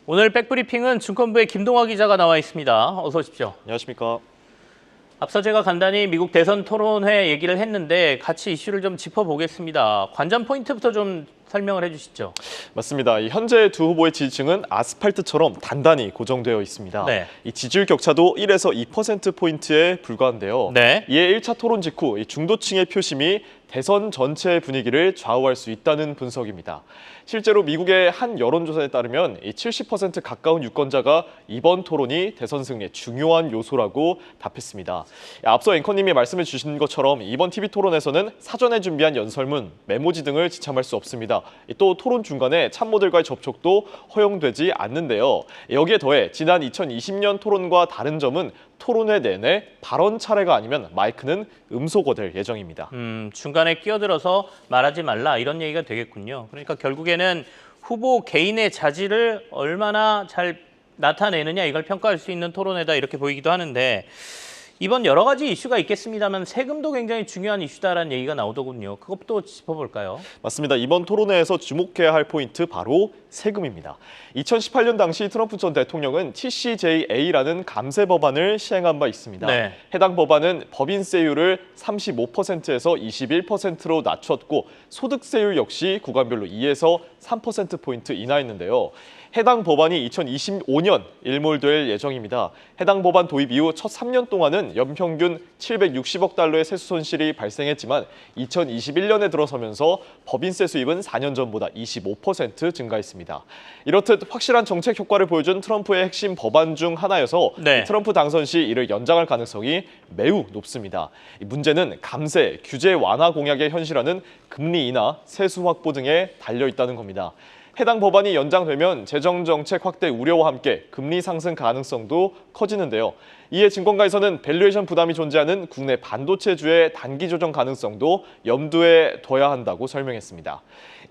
오늘 백브리핑은 증권부의 김동화 기자가 나와 있습니다. 어서 오십시오. 안녕하십니까. 앞서 제가 간단히 미국 대선 토론회 얘기를 했는데 같이 이슈를 좀 짚어보겠습니다. 관전 포인트부터 좀 설명을 해주시죠. 맞습니다. 현재 두 후보의 지지층은 아스팔트처럼 단단히 고정되어 있습니다. 네. 이 지지율 격차도 1에서 2%포인트에 불과한데요. 네. 이에 1차 토론 직후 이 중도층의 표심이 대선 전체의 분위기를 좌우할 수 있다는 분석입니다. 실제로 미국의 한 여론조사에 따르면 이 70% 가까운 유권자가 이번 토론이 대선 승리의 중요한 요소라고 답했습니다. 앞서 앵커님이 말씀해 주신 것처럼 이번 TV 토론에서는 사전에 준비한 연설문, 메모지 등을 지참할 수 없습니다. 또 토론 중간에 참모들과의 접촉도 허용되지 않는데요. 여기에 더해 지난 2020년 토론과 다른 점은 토론회 내내 발언 차례가 아니면 마이크는 음소거될 예정입니다. 중간에 끼어들어서 말하지 말라 이런 얘기가 되겠군요. 그러니까 결국에는 후보 개인의 자질을 얼마나 잘 나타내느냐 이걸 평가할 수 있는 토론회다 이렇게 보이기도 하는데 이번 여러 가지 이슈가 있겠습니다만 세금도 굉장히 중요한 이슈다라는 얘기가 나오더군요. 그것도 짚어볼까요? 맞습니다. 이번 토론회에서 주목해야 할 포인트 바로 세금입니다. 2018년 당시 트럼프 전 대통령은 TCJA라는 감세 법안을 시행한 바 있습니다. 네. 해당 법안은 법인세율을 35%에서 21%로 낮췄고 소득세율 역시 구간별로 2에서 3%포인트 인하했는데요. 해당 법안이 2025년 일몰될 예정입니다. 해당 법안 도입 이후 첫 3년 동안은 연평균 760억 달러의 세수 손실이 발생했지만 2021년에 들어서면서 법인세 수입은 4년 전보다 25% 증가했습니다. 이렇듯 확실한 정책 효과를 보여준 트럼프의 핵심 법안 중 하나여서 네. 트럼프 당선 시 이를 연장할 가능성이 매우 높습니다. 문제는 감세, 규제 완화 공약의 현실화는 금리 인하, 세수 확보 등에 달려 있다는 겁니다. 해당 법안이 연장되면 재정정책 확대 우려와 함께 금리 상승 가능성도 커지는데요. 이에 증권가에서는 밸류에이션 부담이 존재하는 국내 반도체주의 단기 조정 가능성도 염두에 둬야 한다고 설명했습니다.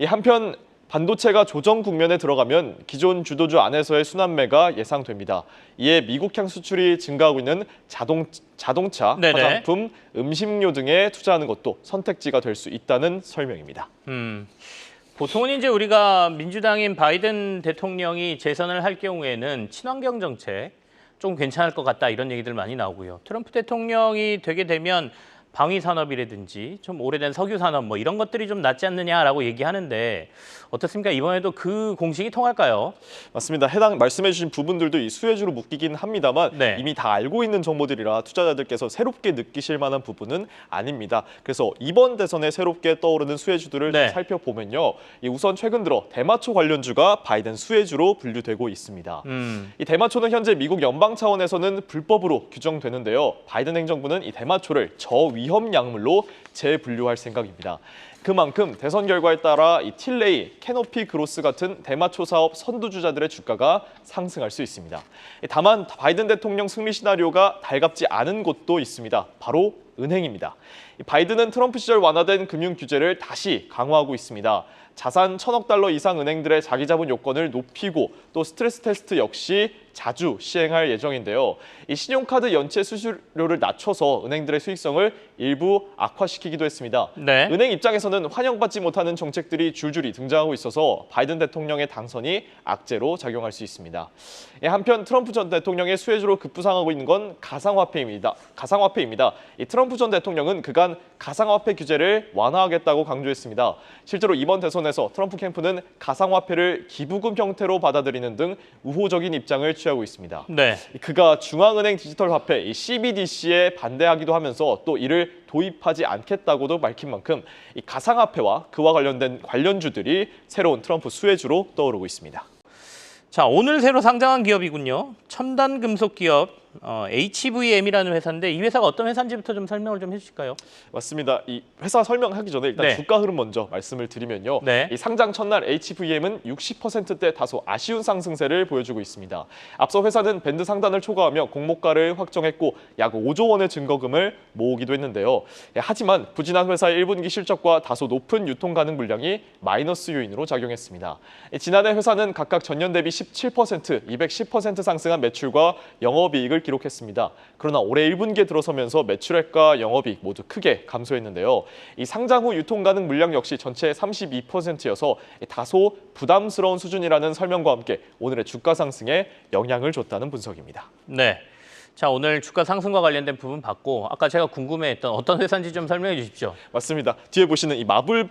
한편 반도체가 조정 국면에 들어가면 기존 주도주 안에서의 순환매가 예상됩니다. 이에 미국향 수출이 증가하고 있는 자동차, 네네. 화장품, 음식료 등에 투자하는 것도 선택지가 될 수 있다는 설명입니다. 보통은 이제 우리가 민주당인 바이든 대통령이 재선을 할 경우에는 친환경 정책 좀 괜찮을 것 같다 이런 얘기들 많이 나오고요. 트럼프 대통령이 되게 되면 방위 산업이라든지 좀 오래된 석유 산업 뭐 이런 것들이 좀 낫지 않느냐라고 얘기하는데 어떻습니까? 이번에도 그 공식이 통할까요? 맞습니다. 해당 말씀해 주신 부분들도 이 수혜주로 묶이긴 합니다만 네. 이미 다 알고 있는 정보들이라 투자자들께서 새롭게 느끼실 만한 부분은 아닙니다. 그래서 이번 대선에 새롭게 떠오르는 수혜주들을 네. 살펴보면요. 우선 최근 들어 대마초 관련주가 바이든 수혜주로 분류되고 있습니다. 이 대마초는 현재 미국 연방 차원에서는 불법으로 규정되는데요. 바이든 행정부는 이 대마초를 저위험 약물로 재분류할 생각입니다. 그만큼 대선 결과에 따라 이 틸레이, 캐노피 그로스 같은 대마초 사업 선두주자들의 주가가 상승할 수 있습니다. 다만 바이든 대통령 승리 시나리오가 달갑지 않은 곳도 있습니다. 바로 은행입니다. 바이든은 트럼프 시절 완화된 금융 규제를 다시 강화하고 있습니다. 자산 1,000억 달러 이상 은행들의 자기 자본 요건을 높이고 또 스트레스 테스트 역시 자주 시행할 예정인데요. 이 신용카드 연체 수수료를 낮춰서 은행들의 수익성을 일부 악화시키기도 했습니다. 네. 은행 입장에서는 환영받지 못하는 정책들이 줄줄이 등장하고 있어서 바이든 대통령의 당선이 악재로 작용할 수 있습니다. 한편 트럼프 전 대통령의 수혜주로 급부상하고 있는 건 가상화폐입니다. 이 트럼프 전 대통령은 그간 가상화폐 규제를 완화하겠다고 강조했습니다. 실제로 이번 대선에서 트럼프 캠프는 가상화폐를 기부금 형태로 받아들이는 등 우호적인 입장을 취하고 있습니다. 네. 그가 중앙은행 디지털 화폐 CBDC에 반대하기도 하면서 또 이를 도입하지 않겠다고도 밝힌 만큼 이 가상화폐와 그와 관련된 관련주들이 새로운 트럼프 수혜주로 떠오르고 있습니다. 자, 오늘 새로 상장한 기업이군요. 첨단 금속 기업 HVM이라는 회사인데 이 회사가 어떤 회사인지부터 좀 설명을 좀 해주실까요? 맞습니다. 이 회사 설명하기 전에 일단 네. 주가 흐름 먼저 말씀을 드리면요. 네. 이 상장 첫날 HVM은 60%대 다소 아쉬운 상승세를 보여주고 있습니다. 앞서 회사는 밴드 상단을 초과하며 공모가를 확정했고 약 5조 원의 증거금을 모으기도 했는데요. 하지만 부진한 회사의 1분기 실적과 다소 높은 유통 가능 물량이 마이너스 요인으로 작용했습니다. 지난해 회사는 각각 전년 대비 17%, 210% 상승한 매출과 영업이익을 기록했습니다. 그러나 올해 1분기에 들어서면서 매출액과 영업이익 모두 크게 감소했는데요. 이 상장 후 유통 가능 물량 역시 전체의 32%여서 다소 부담스러운 수준이라는 설명과 함께 오늘의 주가 상승에 영향을 줬다는 분석입니다. 네. 자, 오늘 주가 상승과 관련된 부분 봤고 아까 제가 궁금해했던 어떤 회사인지 좀 설명해 주십시오. 맞습니다. 뒤에 보시는 이 마블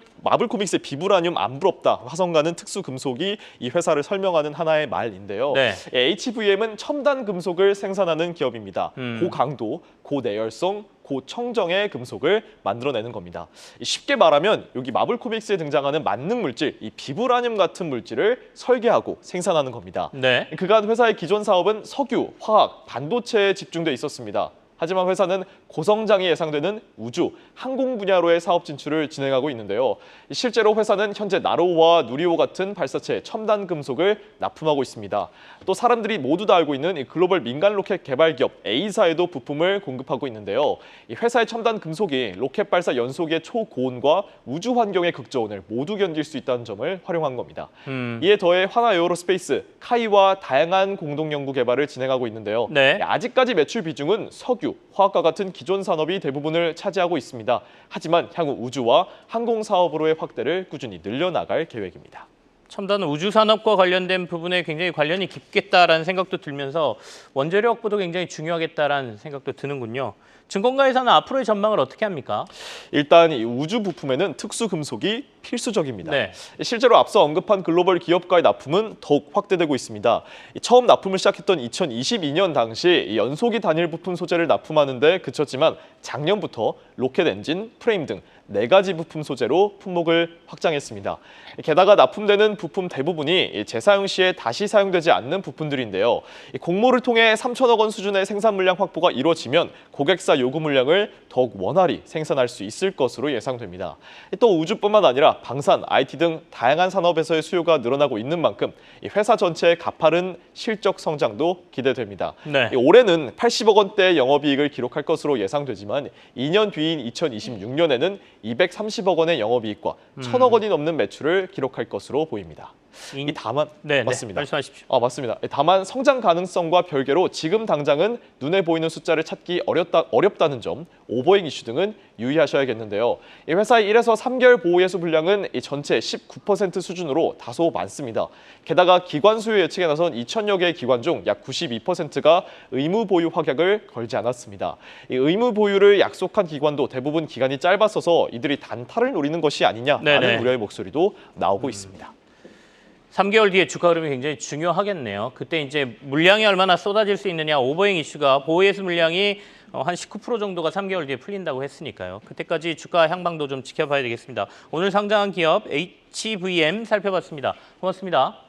코믹스의 비브라늄 안 부럽다 화성가는 특수 금속이 이 회사를 설명하는 하나의 말인데요. 네. HVM은 첨단 금속을 생산하는 기업입니다. 고강도, 고내열성, 고청정의 금속을 만들어내는 겁니다. 쉽게 말하면 여기 마블 코믹스에 등장하는 만능 물질, 이 비브라늄 같은 물질을 설계하고 생산하는 겁니다. 네. 그간 회사의 기존 사업은 석유, 화학, 반도체에 집중돼 있었습니다. 하지만 회사는 고성장이 예상되는 우주, 항공 분야로의 사업 진출을 진행하고 있는데요. 실제로 회사는 현재 나로우와 누리호 같은 발사체 첨단 금속을 납품하고 있습니다. 또 사람들이 모두 다 알고 있는 이 글로벌 민간 로켓 개발 기업 A사에도 부품을 공급하고 있는데요. 이 회사의 첨단 금속이 로켓 발사 연속의 초고온과 우주 환경의 극저온을 모두 견딜 수 있다는 점을 활용한 겁니다. 이에 더해 하나 에어로스페이스, 카이와 다양한 공동 연구 개발을 진행하고 있는데요. 네. 아직까지 매출 비중은 석유, 화학과 같은 기존 산업이 대부분을 차지하고 있습니다. 하지만 향후 우주와 항공 사업으로의 확대를 꾸준히 늘려나갈 계획입니다. 첨단 우주 산업과 관련된 부분에 굉장히 관련이 깊겠다라는 생각도 들면서 원재료 확보도 굉장히 중요하겠다라는 생각도 드는군요. 증권가에서는 앞으로의 전망을 어떻게 합니까? 일단 이 우주 부품에는 특수 금속이 필수적입니다. 네. 실제로 앞서 언급한 글로벌 기업과의 납품은 더욱 확대되고 있습니다. 처음 납품을 시작했던 2022년 당시 이 연소기 단일 부품 소재를 납품하는 데 그쳤지만 작년부터 로켓 엔진, 프레임 등 4가지 부품 소재로 품목을 확장했습니다. 게다가 납품되는 부품 대부분이 재사용 시에 다시 사용되지 않는 부품들인데요. 공모를 통해 3천억 원 수준의 생산 물량 확보가 이루어지면 고객사 요구 물량을 더욱 원활히 생산할 수 있을 것으로 예상됩니다. 또 우주뿐만 아니라 방산, IT 등 다양한 산업에서의 수요가 늘어나고 있는 만큼 회사 전체의 가파른 실적 성장도 기대됩니다. 네. 올해는 80억 원대의 영업이익을 기록할 것으로 예상되지만 2년 뒤인 2026년에는 230억 원의 영업이익과 1,000억 원이 넘는 매출을 기록할 것으로 보입니다. 다만 네, 맞습니다. 말씀하십시오. 맞습니다. 다만 성장 가능성과 별개로 지금 당장은 눈에 보이는 숫자를 찾기 어렵다는 점, 오버행 이슈 등은 유의하셔야겠는데요. 이 회사의 1에서 3개월 보호 예수 분량은 이 전체 19% 수준으로 다소 많습니다. 게다가 기관 수요 예측에 나선 2천여 개의 기관 중 약 92%가 의무 보유 확약을 걸지 않았습니다. 이 의무 보유를 약속한 기관도 대부분 기간이 짧았어서 이들이 단타를 노리는 것이 아니냐라는 네네. 우려의 목소리도 나오고 있습니다. 3개월 뒤에 주가 흐름이 굉장히 중요하겠네요. 그때 이제 물량이 얼마나 쏟아질 수 있느냐, 오버행 이슈가 보호예수 물량이 한 19% 정도가 3개월 뒤에 풀린다고 했으니까요. 그때까지 주가 향방도 좀 지켜봐야 되겠습니다. 오늘 상장한 기업 HVM 살펴봤습니다. 고맙습니다.